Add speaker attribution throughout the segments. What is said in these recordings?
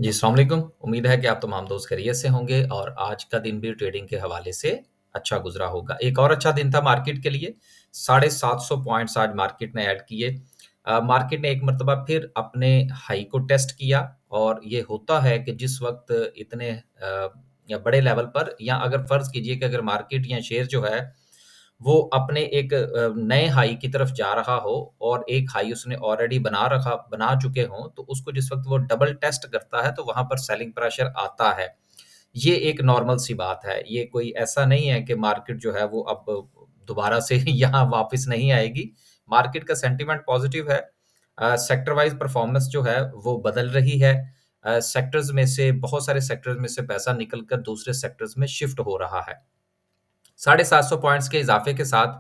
Speaker 1: जी, अस्सलाम वालेकुम। उम्मीद है कि आप तमाम दोस्त खैरियत से होंगे और आज का दिन भी ट्रेडिंग के हवाले से अच्छा गुज़रा होगा। एक और अच्छा दिन था मार्केट के लिए, 750 पॉइंट्स आज मार्केट ने ऐड किए। मार्केट ने एक मर्तबा फिर अपने हाई को टेस्ट किया और ये होता है कि जिस वक़्त इतने या बड़े लेवल पर या अगर फ़र्ज़ कीजिए कि अगर मार्केट या शेयर जो है वो अपने एक नए हाई की तरफ जा रहा हो और एक हाई उसने ऑलरेडी बना चुके हों, तो उसको जिस वक़्त वो डबल टेस्ट करता है, तो वहाँ पर सेलिंग प्रेशर आता है। ये एक नॉर्मल सी बात है। ये कोई ऐसा नहीं है कि मार्केट जो है वो अब दोबारा से यहाँ वापस नहीं आएगी। मार्केट का सेंटीमेंट पॉज़िटिव है। सेक्टर वाइज़ परफ़ॉर्मेंस जो है वो बदल रही है। सेक्टर्स में से बहुत सारे सेक्टर्स में से पैसा निकल कर दूसरे सेक्टर्स में शिफ्ट हो रहा है। 750 पॉइंट्स के इज़ाफ़े के साथ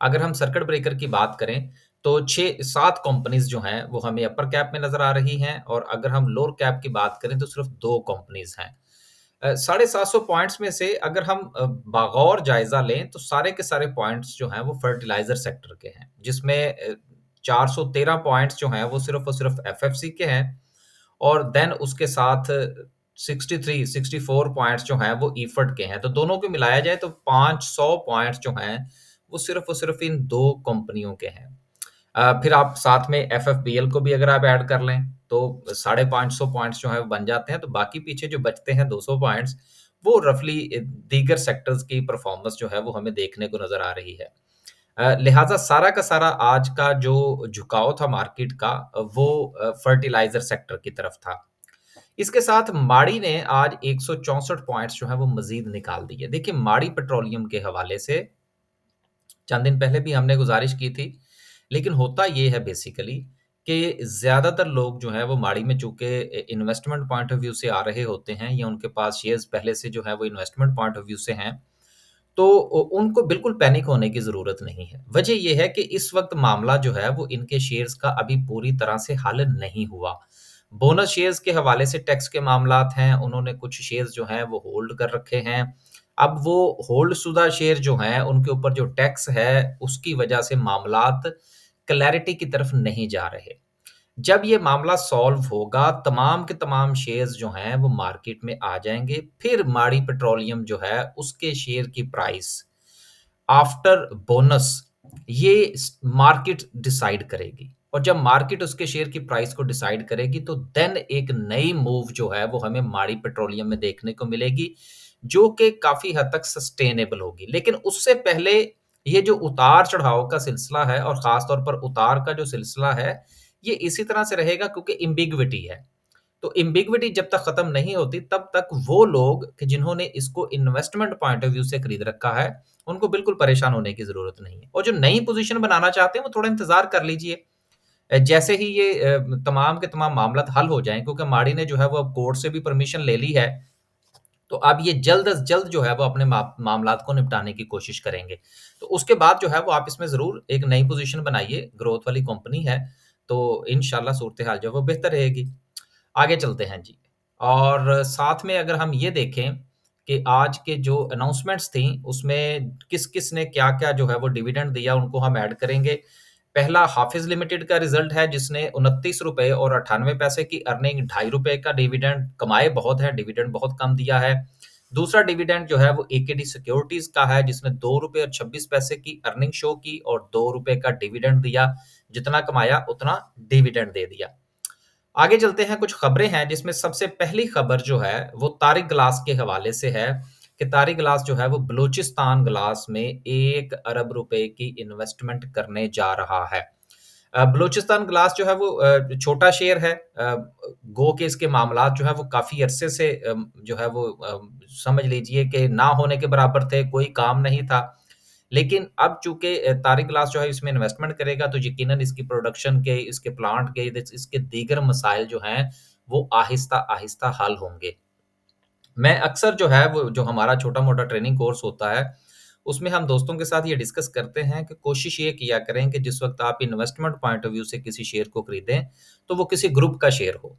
Speaker 1: अगर हम सर्किट ब्रेकर की बात करें, तो 6-7 कंपनीज़ जो हैं, वो हमें अपर कैप में नज़र आ रही हैं और अगर हम लोअर कैप की बात करें, तो सिर्फ़ 2 कंपनीज़ हैं। 750 पॉइंट्स में से अगर हम बागौर जायज़ा लें, तो सारे के सारे पॉइंट्स जो हैं, वो फर्टिलाइज़र सेक्टर के हैं, जिसमें 413 पॉइंट्स जो हैं, वो सिर्फ़ और सिर्फ़ एफएफसी के हैं और देन उसके साथ 64 पॉइंट्स जो हैं वो ईफड के हैं। तो दोनों को मिलाया जाए तो 500 पॉइंट्स जो हैं वो सिर्फ़ और सिर्फ़ इन 2 कंपनियों के हैं। फिर आप साथ में एफएफबीएल को भी अगर आप ऐड कर लें तो 550 पॉइंट्स जो हैं वो बन जाते हैं। तो बाकी पीछे जो बचते हैं 200 पॉइंट्स वो रफ़ली दीगर सेक्टर्स की परफ़ॉर्मेंस जो है वो हमें देखने को नज़र आ रही है। लिहाज़ा सारा का सारा आज का जो झुकाव था मार्केट का वो फर्टिलाइज़र सेक्टर की तरफ था। इसके साथ माड़ी ने आज 164 पॉइंट्स जो हैं वो मज़ीद निकाल दिए। देखिए माड़ी पेट्रोलियम के हवाले से चंद दिन पहले भी हमने गुज़ारिश की थी, लेकिन होता ये है बेसिकली कि ज़्यादातर लोग जो हैं वो माड़ी में चूँकि इन्वेस्टमेंट पॉइंट ऑफ व्यू से आ रहे होते हैं या उनके पास शेयर्स पहले से जो है वो इन्वेस्टमेंट पॉइंट ऑफ व्यू से हैं, तो उनको बिल्कुल पैनिक होने की ज़रूरत नहीं है। वजह ये है कि इस वक़्त मामला जो है वो इनके शेयर्स का अभी पूरी तरह से हल नहीं हुआ। बोनस शेयर्स के हवाले से टैक्स के मामलात हैं, उन्होंने कुछ शेयर्स जो हैं वो होल्ड कर रखे हैं। अब वो होल्ड शुदा शेयर जो हैं, उनके ऊपर जो टैक्स है, उसकी वजह से मामलात क्लैरिटी की तरफ नहीं जा रहे। जब ये मामला सॉल्व होगा, तमाम के तमाम शेयर्स जो हैं वो मार्केट में आ जाएँगे। फिर माड़ी पेट्रोलियम जो है उसके शेयर की प्राइस आफ्टर बोनस ये मार्केट डिसाइड करेगी और जब मार्केट उसके शेयर की प्राइस को डिसाइड करेगी तो देन एक नई मूव जो है वो हमें माड़ी पेट्रोलियम में देखने को मिलेगी जो कि काफ़ी हद तक सस्टेनेबल होगी। लेकिन उससे पहले ये जो उतार-चढ़ाव का सिलसिला है और ख़ास तौर पर उतार का जो सिलसिला है, ये इसी तरह से रहेगा क्योंकि एम्बिग्विटी है। तो एम्बिग्विटी जब तक खत्म नहीं होती तब तक वो लोग कि जिन्होंने इसको इन्वेस्टमेंट पॉइंट ऑफ व्यू से खरीद रखा है, उनको बिल्कुल परेशान होने की ज़रूरत नहीं है। और जो नई पोज़ीशन बनाना चाहते हैं वो थोड़ा इंतज़ार कर लीजिए। जैसे ही ये तमाम के तमाम मामलात हल हो जाएँ क्योंकि माड़ी ने जो है वो अब कोर्ट से भी परमिशन ले ली है, तो अब ये जल्द अज़ जल्द जो है वो अपने मामलात को निपटाने की कोशिश करेंगे। तो उसके बाद जो है वो आप इसमें ज़रूर एक नई पोज़ीशन बनाइए, ग्रोथ वाली कंपनी है, तो इंशाल्लाह सूरत-ए-हाल जो है वो बेहतर रहेगी। आगे चलते हैं जी। और साथ में अगर हम ये देखें कि आज के जो अनाउंसमेंट्स थी, उसमें किस-किस ने क्या-क्या जो है वो डिविडेंड दिया, उनको हम ऐड करेंगे। पहला हाफ़िज़ लिमिटेड का रिज़ल्ट है जिसने ₹29 और 98 पैसे की अर्निंग, ₹2.5 का डिविडेंड, कमाए बहुत हैं, डिविडेंड बहुत कम दिया है। दूसरा डिविडेंड जो है वो एकेडी सिक्योरिटीज़ का है जिसने ₹2 और 26 पैसे की अर्निंग शो की और ₹2 का डिविडेंड दिया। जितना कमाया उतना डिविडेंड दे दिया। आगे चलते हैं, कुछ खबरें हैं जिसमें सबसे पहली खबर जो है वो तारिक ग्लास के हवाले से है कि तारिक ग्लास जो है वो बलूचिस्तान ग्लास में 1 अरब रुपए की इन्वेस्टमेंट करने जा रहा है। बलूचिस्तान ग्लास जो है वो छोटा शेयर है। गो के इसके मामलात जो है वो काफ़ी अरसे से जो है वो समझ लीजिए कि ना होने के बराबर थे, कोई काम नहीं था। लेकिन अब चूँकि तारिक ग्लास जो है इसमें इन्वेस्टमेंट करेगा तो यकीनन इसकी प्रोडक्शन के, इसके प्लांट के, इसके दीगर मसाइल जो हैं वो आहिस्ता-आहिस्ता हल होंगे। मैं अक्सर जो है वो जो हमारा छोटा-मोटा ट्रेनिंग कोर्स होता है, उसमें हम दोस्तों के साथ ये डिस्कस करते हैं कि कोशिश ये किया करें कि जिस वक़्त आप इन्वेस्टमेंट पॉइंट ऑफ व्यू से किसी शेयर को खरीदें, तो वो किसी ग्रुप का शेयर हो।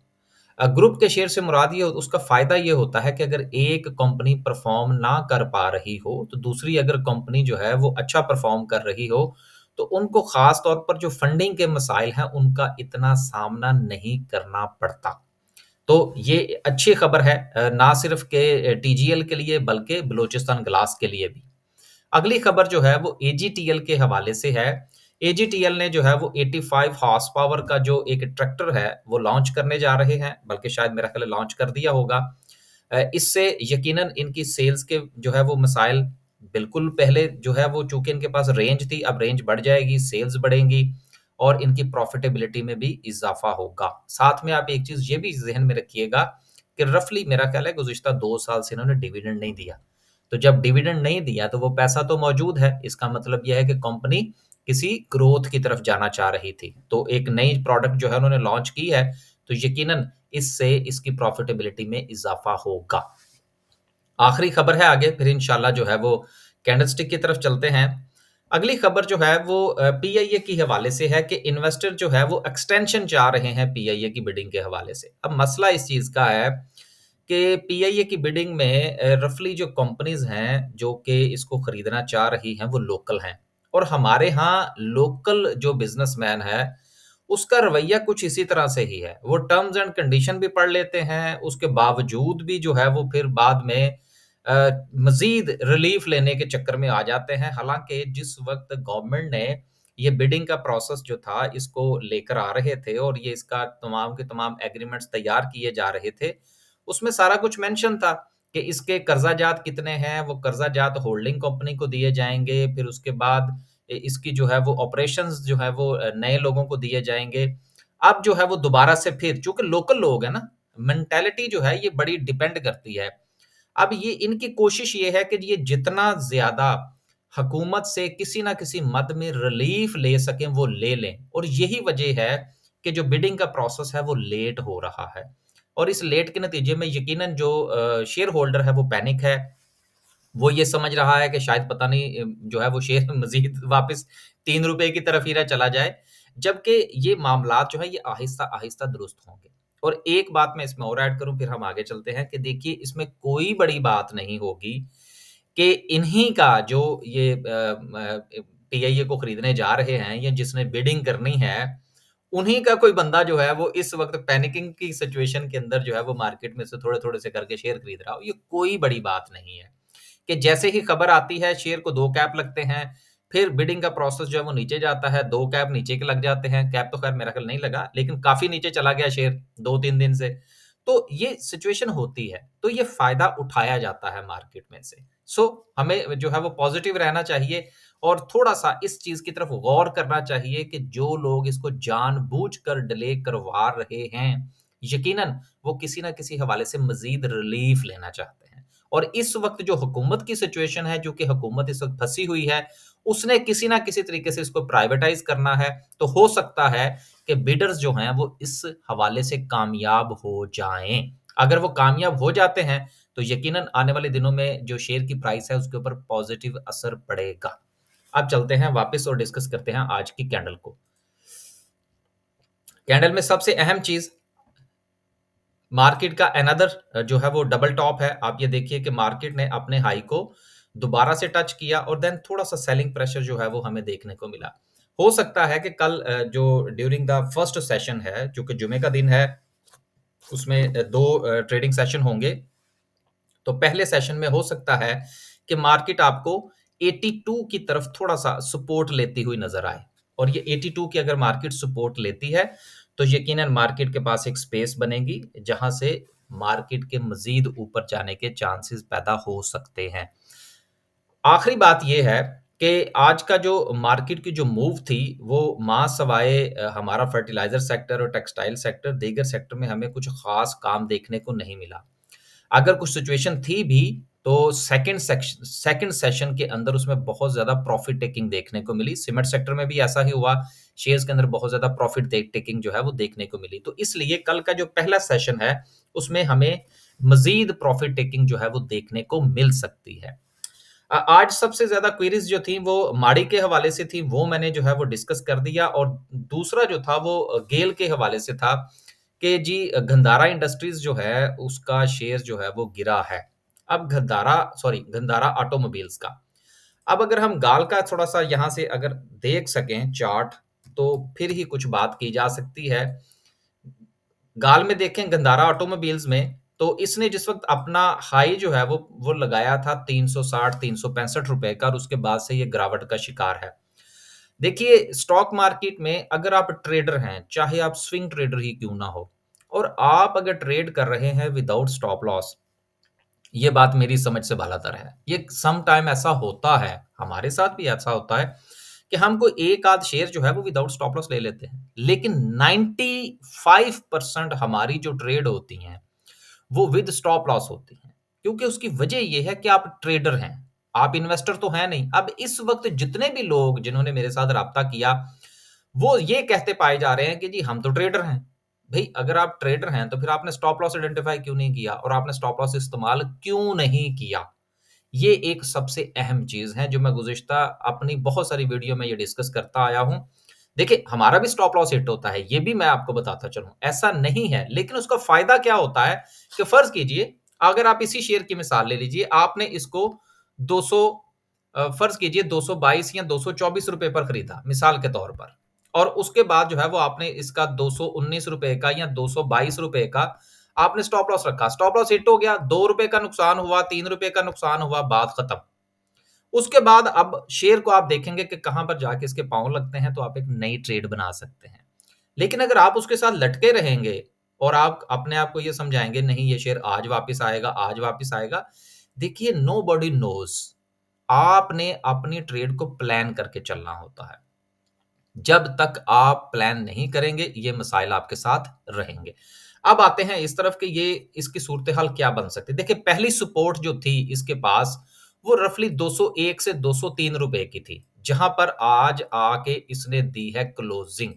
Speaker 1: ग्रुप के शेयर से मुराद ये उसका फ़ायदा ये होता है कि अगर एक कंपनी परफ़ॉर्म ना कर पा रही हो, तो दूसरी अगर कंपनी जो है वो अच्छा परफ़ॉर्म कर रही हो, तो उनको ख़ास तौर पर जो फंडिंग के मसाइल हैं, उनका इतना सामना नहीं करना पड़ता। तो ये अच्छी खबर है, ना सिर्फ के टीजीएल के लिए बल्कि बलूचिस्तान ग्लास के लिए भी। अगली खबर जो है वो एजीटीएल के हवाले से है। एजीटीएल ने जो है वो 85 हॉर्स पावर का जो एक ट्रैक्टर है वो लॉन्च करने जा रहे हैं, बल्कि शायद मेरा ख्याल है लॉन्च कर दिया होगा। इससे यकीनन इनकी सेल्स के जो है वो मसाइल बिल्कुल, पहले जो है वो चूंकि इनके पास रेंज थी, अब रेंज बढ़ जाएगी, सेल्स बढ़ेंगी और इनकी प्रॉफिटेबिलिटी में भी इजाफा होगा। साथ में आप एक चीज ये भी जहन में रखिएगा कि रफली मेरा ख्याल है गुज़िश्ता 2 साल से इन्होंने डिविडेंड नहीं दिया। तो जब डिविडेंड नहीं दिया तो वो पैसा तो मौजूद है, इसका मतलब यह है कि कंपनी किसी ग्रोथ की तरफ जाना चाह रही थी। तो एक नई प्रोडक्ट जो है उन्होंने लॉन्च की है, तो यकीनन इससे इसकी प्रॉफिटेबिलिटी में इजाफा होगा। आखिरी खबर है आगे, फिर इंशाल्लाह जो है वो कैंडलस्टिक की तरफ चलते हैं। अगली खबर जो है वो पीआईए की हवाले से है कि इन्वेस्टर जो है वो एक्सटेंशन चाह रहे हैं पीआईए की बिडिंग के हवाले से। अब मसला इस चीज़ का है कि पीआईए की बिडिंग में रफली जो कंपनीज हैं जो कि इसको खरीदना चाह रही हैं वो लोकल हैं, और हमारे यहाँ लोकल जो बिजनेसमैन है उसका रवैया कुछ इसी तरह से ही है। वो टर्म्स एंड कंडीशन भी पढ़ लेते हैं, उसके बावजूद भी जो है वो फिर बाद में मजीद रिलीफ लेने के चक्कर में आ जाते हैं। हालांकि जिस वक्त गवर्नमेंट ने ये बिडिंग का प्रोसेस जो था इसको लेकर आ रहे थे और ये इसका तमाम के तमाम एग्रीमेंट्स तैयार किए जा रहे थे, उसमें सारा कुछ मेंशन था कि इसके कर्जा-जात कितने हैं, वो कर्जा-जात होल्डिंग कंपनी को दिए जाएँगे, फिर उसके बाद इसकी जो है वो ऑपरेशंस जो है वो नए लोगों को दिए जाएँगे। अब जो है वो दोबारा से फिर चूँकि लोकल लोग हैं ना, मेंटालिटी जो है ये बड़ी डिपेंड करती है। अब ये इनकी कोशिश ये है कि ये जितना ज़्यादा हुकूमत से किसी न किसी मद में रिलीफ ले सकें, वो ले लें, और यही वजह है कि जो बिडिंग का प्रोसेस है वो लेट हो रहा है। और इस लेट के नतीजे में यकीनन जो शेयर होल्डर है वो पैनिक है। वो ये समझ रहा है कि शायद पता नहीं जो है वो शेयर मज़ीद वापस ₹3 की तरफ ही ना चला जाए, जबकि ये मामलात जो है ये आहिस्ता-आहिस्ता दुरुस्त होंगे। और एक बात मैं इसमें और ऐड करूँ फिर हम आगे चलते हैं कि देखिए इसमें कोई बड़ी बात नहीं होगी कि इन्हीं का जो ये पीआईए को खरीदने जा रहे हैं या जिसने बिडिंग करनी है, उन्हीं का कोई बंदा जो है वो इस वक़्त पैनिकिंग की सिचुएशन के अंदर जो है वो मार्केट में से थोड़े-थोड़े से करके शेयर खरीद रहा हो, ये कोई बड़ी बात नहीं है। कि जैसे ही खबर आती है शेयर को 2 कैप लगते हैं, फिर बिडिंग का प्रोसेस जो है वो नीचे जाता है, 2 कैप नीचे के लग जाते हैं, कैप तो खैर मेरा ख्याल नहीं लगा, लेकिन काफ़ी नीचे चला गया शेयर 2-3 दिन से। तो ये सिचुएशन होती है, तो ये फ़ायदा उठाया जाता है मार्केट में से। सो हमें जो है वो पॉज़िटिव रहना चाहिए और थोड़ा-सा इस चीज़ की तरफ गौर करना चाहिए कि जो लोग इसको जानबूझकर डिले करवा रहे हैं, यकीनन वो किसी न किसी हवाले से मज़ीद रिलीफ़ लेना चाहते हैं। और इस वक़्त जो हुकूमत की सिचुएशन है, जो कि हुकूमत इस वक़्त फँसी हुई है, उसने किसी न किसी तरीके से इसको प्राइवेटाइज़ करना है, तो हो सकता है कि बिडर्स जो हैं वो इस हवाले से कामयाब हो जाएँ। अगर वो कामयाब हो जाते हैं, तो यकीनन आने वाले दिनों में जो शेयर की प्राइस है उसके ऊपर पॉज़िटिव असर पड़ेगा। अब चलते हैं वापस और डिस्कस करते हैं आज की कैंडल को। कैंडल में सबसे अहम चीज़ मार्केट का अनदर जो है वो डबल टॉप है। आप ये देखिए कि मार्केट ने अपने हाई को दोबारा से टच किया और देन थोड़ा-सा सेलिंग प्रेशर जो है वो हमें देखने को मिला। हो सकता है कि कल जो ड्यूरिंग द फर्स्ट सेशन है, चूँकि जुमे का दिन है, उसमें 2 ट्रेडिंग सेशन होंगे। तो पहले सेशन में हो सकता है कि मार्केट आपको 82 की तरफ थोड़ा-सा सपोर्ट लेती हुई नज़र आए, और ये 82 की अगर मार्केट सपोर्ट लेती है, तो यकीनन मार्केट के पास एक स्पेस बनेगी, जहाँ से मार्केट के मज़ीद ऊपर जाने के चांसेस पैदा हो सकते हैं। आखिरी बात ये है कि आज का जो मार्केट की जो मूव थी, वो माँ सवाए हमारा फर्टिलाइज़र सेक्टर और टेक्सटाइल सेक्टर, दीगर सेक्टर में हमें कुछ ख़ास काम देखने को नहीं मिला। अगर कुछ सिचुएशन थी भी, तो सेकंड सेशन के अंदर उसमें बहुत ज़्यादा प्रॉफ़िट टेकिंग देखने को मिली। सीमेंट सेक्टर में भी ऐसा ही हुआ, शेयर्स के अंदर बहुत ज़्यादा प्रॉफ़िट टेकिंग जो है वो देखने को मिली। तो इसलिए कल का जो पहला सेशन है, उसमें हमें मज़ीद प्रॉफ़िट टेकिंग जो है वो देखने को मिल सकती है। आज सबसे ज़्यादा क्वेरीज़ जो थी वो माड़ी के हवाले से थी, वो मैंने जो है वो डिस्कस कर दिया, और दूसरा जो था वो गेल के हवाले से था कि जी गंधारा इंडस्ट्रीज़ जो है उसका शेयर जो है वो गिरा है। अब गंधारा ऑटोमोबाइल्स का। अब अगर हम गाल का थोड़ा-सा यहाँ से अगर देख सकें चार्ट, तो फिर ही कुछ बात की जा सकती है। गाल में देखें गंधारा ऑटोमोबाइल्स में, तो इसने जिस वक़्त अपना हाई जो है वो लगाया था 360 ₹365 का, और उसके बाद से ये गिरावट का शिकार है। देखिए, स्टॉक मार्केट में अगर आप ट्रेडर हैं, चाहे आप स्विंग ट्रेडर ही क्यों ना हो, और आप अगर ट्रेड कर रहे हैं विदाउट स्टॉप लॉस, ये बात मेरी समझ से बालातर है। ये सम टाइम ऐसा होता है, हमारे साथ भी ऐसा होता है कि हम कोई एक आध शेयर जो है वो विदाउट स्टॉप लॉस ले लेते हैं। लेकिन 95% हमारी जो ट्रेड होती हैं, वो विद स्टॉप लॉस होती हैं। क्योंकि उसकी वजह ये है कि आप ट्रेडर हैं, आप इन्वेस्टर तो हैं नहीं। अब इस वक़्त जितने भी लोग जिन्होंने मेरे साथ राब्ता किया, वो ये कहते पाए जा रहे हैं कि जी हम तो ट्रेडर हैं। भई अगर आप ट्रेडर हैं तो फिर आपने स्टॉप लॉस आइडेंटिफ़ाई क्यों नहीं किया और आपने स्टॉप लॉस इस्तेमाल क्यों नहीं किया? ये एक सबसे अहम चीज़ है जो मैं गुज़िश्ता अपनी बहुत सारी वीडियो में ये डिस्कस करता आया हूँ। देखिए, हमारा भी स्टॉप लॉस हिट होता है, ये भी मैं आपको बताता चलूँ, ऐसा नहीं है। लेकिन उसका फ़ायदा क्या होता है कि फ़र्ज़ कीजिए, अगर आप इसी शेयर की मिसाल ले लीजिए, आपने इसको 200 फ़र्ज़ कीजिए ₹222 या ₹224 पर खरीदा, मिसाल के तौर पर, और उसके बाद जो है वो आपने इसका ₹219 का या ₹222 का आपने स्टॉप लॉस रखा। स्टॉप लॉस हिट हो गया, ₹2 का नुकसान हुआ, ₹3 का नुकसान हुआ, बात खत्म। उसके बाद अब शेयर को आप देखेंगे कि कहाँ पर जाके इसके पाँव लगते हैं, तो आप एक नई ट्रेड बना सकते हैं। लेकिन अगर आप उसके साथ लटके रहेंगे और आप अपने आप को ये समझाएँगे, नहीं ये शेयर आज वापस आएगा, आज वापस आएगा, देखिए नोबडी नोज़। आपने अपनी ट्रेड को प्लान करके चलना होता है। जब तक आप प्लान नहीं करेंगे, ये मसाइल आपके साथ रहेंगे। अब आते हैं इस तरफ कि ये इसकी सूरत-ए-हाल क्या बन सकती है। देखिए, पहली सपोर्ट जो थी इसके पास, वो रफ़ली 201 से ₹203 की थी, जहाँ पर आज आके इसने दी है क्लोज़िंग।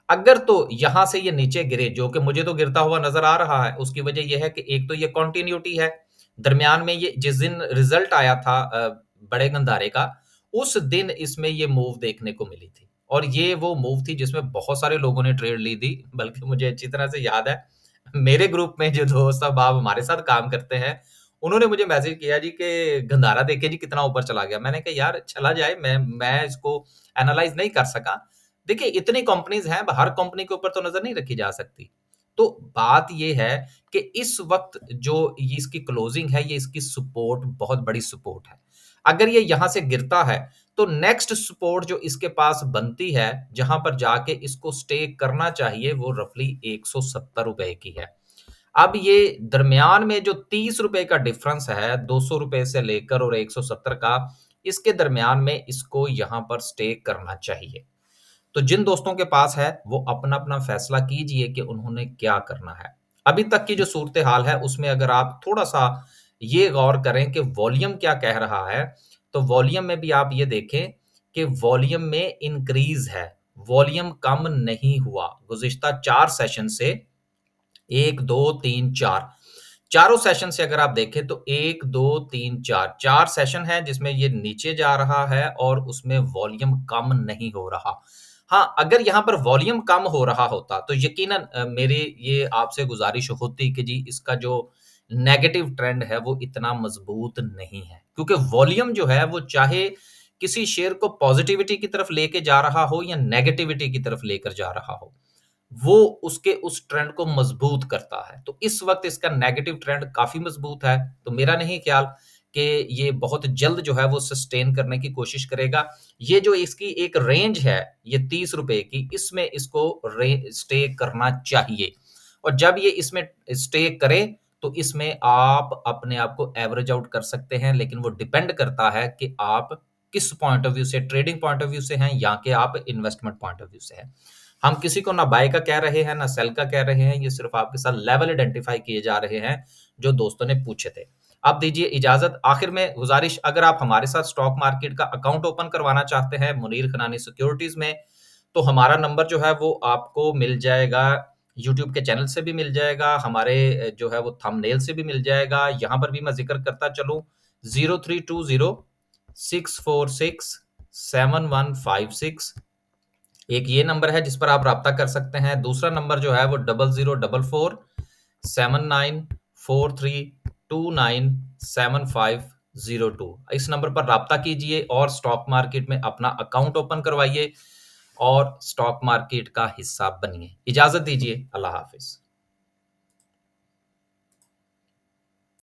Speaker 1: अगर तो यहाँ से ये नीचे गिरे, जो कि मुझे तो गिरता हुआ नज़र आ रहा है, उसकी वजह ये है कि एक तो ये कंटिन्यूटी है, दरमियान में ये जिस दिन रिज़ल्ट आया था बड़े गंधारे का, उस दिन इसमें ये मूव देखने को मिली थी। और ये वो मूव थी जिसमें बहुत सारे लोगों ने ट्रेड ली थी, बल्कि मुझे अच्छी तरह से याद है, मेरे ग्रुप में जो दोस्त अब आप हमारे साथ काम करते हैं, उन्होंने मुझे मैसेज किया जी कि गंधारा देखिए जी कितना ऊपर चला गया। मैंने कहा यार चला जाए, मैं इसको एनालाइज़ नहीं कर सका। देखिए, इतनी कंपनीज़ हैं, हर कंपनी के ऊपर तो नज़र नहीं रखी जा सकती। तो बात ये है कि इस वक़्त जो ये इसकी क्लोज़िंग है, ये इसकी सपोर्ट बहुत बड़ी सपोर्ट है। अगर ये यहाँ से गिरता है, तो नेक्स्ट सपोर्ट जो इसके पास बनती है, जहाँ पर जाके इसको स्टे करना चाहिए, वो रफ़ली ₹170 की है। अब ये दरमियान में जो ₹30 का डिफ़रेंस है, ₹200 से लेकर और 170 का, इसके दरमियान में इसको यहाँ पर स्टे करना चाहिए। तो जिन दोस्तों के पास है, वो अपना-अपना फैसला कीजिए कि उन्होंने क्या करना है। अभी तक की जो सूरत-ए-हाल है, उसमें अगर आप थोड़ा-सा ये गौर करें कि वॉल्यूम क्या कह रहा है, तो वॉल्यूम में भी आप ये देखें कि वॉल्यूम में इंक्रीज़ है, वॉल्यूम कम नहीं हुआ। गुज़िश्ता 4 सेशन से 1, 2, 3, 4 चारों सेशन से अगर आप देखें तो 1, 2, 3, 4 4 सेशन हैं जिसमें ये नीचे जा रहा है और उसमें वॉल्यूम कम नहीं हो रहा। हाँ, अगर यहाँ पर वॉल्यूम कम हो रहा होता तो यकीनन मेरी ये आपसे गुज़ारिश होती कि जी इसका जो नेगेटिव ट्रेंड है वो इतना मज़बूत नहीं है। क्योंकि वॉल्यूम जो है वो चाहे किसी शेयर को पॉज़िटिविटी की तरफ लेके जा रहा हो या नेगेटिविटी की तरफ लेकर जा रहा हो, वो उसके उस ट्रेंड को मजबूत करता है। तो इस वक़्त इसका नेगेटिव ट्रेंड काफ़ी मजबूत है, तो मेरा नहीं ख्याल कि ये बहुत जल्द जो है वो सस्टेन करने की कोशिश करेगा। ये जो इसकी एक रेंज है, ये ₹30 की, इसमें इसको स्टे करना चाहिए और जब ये इसमें स्टे करे, तो इसमें आप अपने आप को एवरेज आउट कर सकते हैं, लेकिन वो डिपेंड करता है कि आप किस पॉइंट ऑफ व्यू से, ट्रेडिंग पॉइंट ऑफ व्यू से हैं या कि आप इन्वेस्टमेंट पॉइंट ऑफ व्यू से हैं। हम किसी को ना बाय का कह रहे हैं, ना सेल का कह रहे हैं, ये सिर्फ़ आपके साथ लेवल आइडेंटिफ़ाई किए जा रहे हैं, जो दोस्तों ने पूछे थे। अब दीजिए इजाज़त, आखिर में गुज़ारिश, अगर आप हमारे साथ स्टॉक मार्केट का अकाउंट ओपन करवाना चाहते हैं मुनीर खनानी सिक्योरिटीज़ में, तो हमारा नंबर जो है वो आपको मिल जाएगा, यूट्यूब के चैनल से भी मिल जाएगा, हमारे जो है वो थंबनेल से भी मिल जाएगा। यहाँ पर भी मैं ज़िक्र करता चलूँ, 0320 646 7156, एक ये नंबर है जिस पर आप राब्ता कर सकते हैं। दूसरा नंबर जो है वो 00447943297502, इस नंबर पर राब्ता कीजिए और स्टॉक मार्केट में अपना अकाउंट ओपन करवाइए और स्टॉक मार्केट का हिस्सा बनिए। इजाज़त दीजिए, अल्लाह हाफ़िज़।